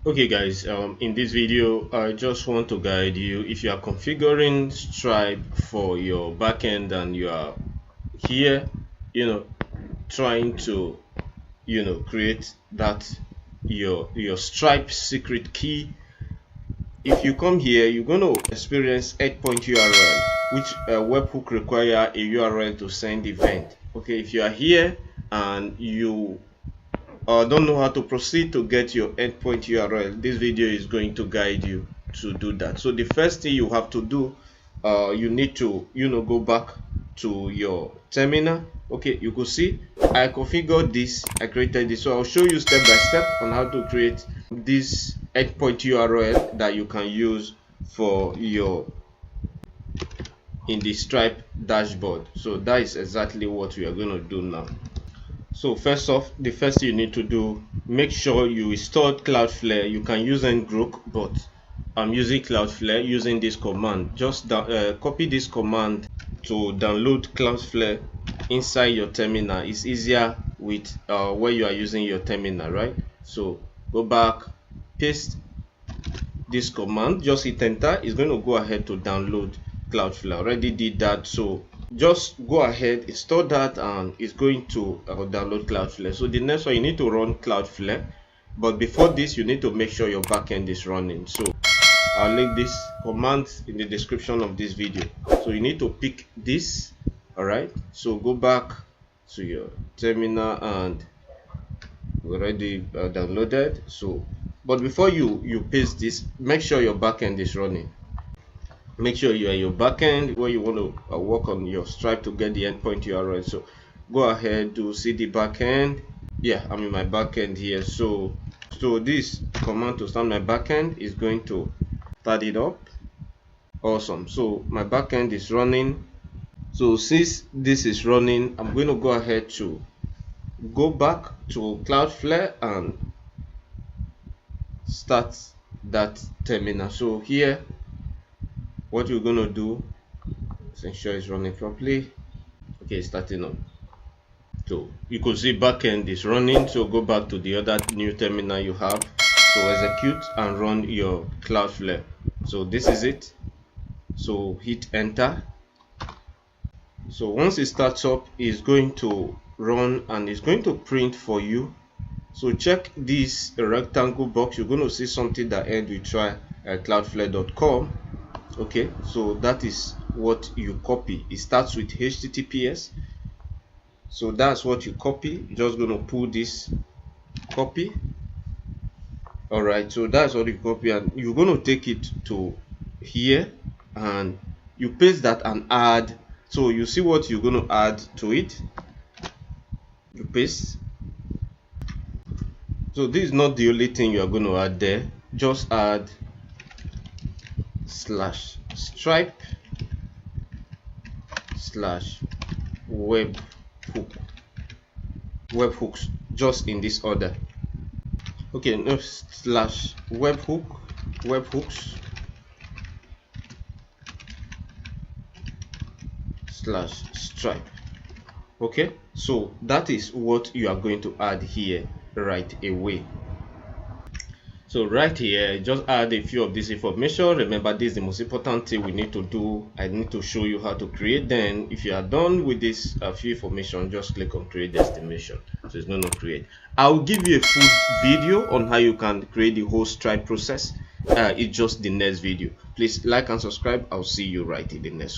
Okay guys, in this video I just want to guide you if you are configuring Stripe for your backend and you are here trying to create that your Stripe secret key. If you come here, you're going to experience endpoint URL, which webhook require a URL to send event. Okay, if you are here and you don't know how to proceed to get your endpoint URL, this video is going to guide you to do that. So the first thing you have to do, you need to go back to your terminal. Okay, you could see I configured this, I created this, so I'll show you step by step on how to create this endpoint URL that you can use for your in the Stripe dashboard. So that is exactly what we are going to do now. So first off, the first thing you need to do, make sure you install Cloudflare. You can use ngrok, but I'm using Cloudflare using this command. Just copy this command to download Cloudflare inside your terminal. It's easier with where you are using your terminal, right? So go back, paste this command, just hit enter. It's going to go ahead to download Cloudflare. Already did that, so just go ahead, install that, and it's going to download Cloudflare. So the next one, you need to run Cloudflare, but before this you need to make sure your backend is running. So I'll link this command in the description of this video. So you need to pick this. All right, so go back to your terminal and already downloaded. So but before you paste this, make sure your backend is running. Make sure you are your backend where you want to work on your Stripe to get the endpoint URL. So go ahead to cd backend. Yeah, I'm in my backend here. So this command to start my backend is going to start it up. Awesome. So my backend is running. So since this is running, I'm going to go ahead to go back to Cloudflare and start that terminal. So here, what you're going to do is ensure it's running properly. Okay, starting up. So you could see backend is running. So go back to the other new terminal you have. So execute and run your Cloudflare. So this is it. So hit enter. So once it starts up, it's going to run and it's going to print for you. So check this rectangle box. You're going to see something that ends with try at cloudflare.com. Okay, so that is what you copy. It starts with HTTPS. So that's what you copy. Just going to pull this copy. All right, so that's what you copy, and you're going to take it to here and you paste that and add. So you see what you're going to add to it. You paste. So this is not the only thing you are going to add there. Just add /Stripe /webhooks, just in this order. Okay, no, /webhooks /Stripe. Okay, so that is what you are going to add here right away. So right here, just add a few of this information. Remember, this is the most important thing we need to do. I need to show you how to create. Then if you are done with this few information, just click on create destination. So it's going to create. I'll give you a full video on how you can create the whole Stripe process. It's just the next video. Please like and subscribe. I'll see you right in the next one.